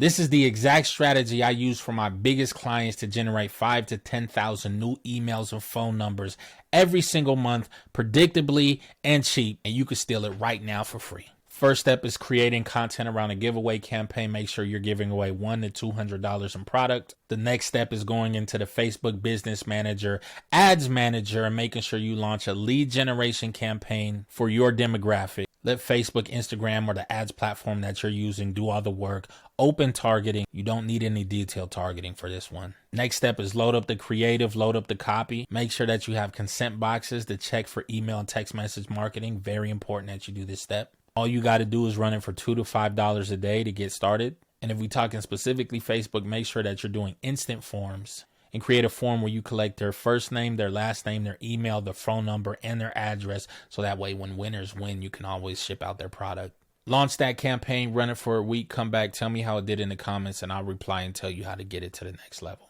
This is the exact strategy I use for my biggest clients to generate 5,000 to 10,000 new emails and phone numbers every single month, predictably and cheap, and you can steal it right now for free. First step is creating content around a giveaway campaign. Make sure you're giving away $100 to $200 in product. The next step is going into the Facebook Business Manager, Ads Manager, and making sure you launch a lead generation campaign for your demographic. Let Facebook, Instagram, or the ads platform that you're using do all the work. Open targeting. You don't need any detailed targeting for this one. Next step is load up the creative, load up the copy. Make sure that you have consent boxes to check for email and text message marketing. Very important that you do this step. All you got to do is run it for $2 to $5 a day to get started. And if we're talking specifically Facebook, make sure that you're doing instant forms and create a form where you collect their first name, their last name, their email, their phone number, and their address. So that way when winners win, you can always ship out their product. Launch that campaign, run it for a week, come back, tell me how it did in the comments, and I'll reply and tell you how to get it to the next level.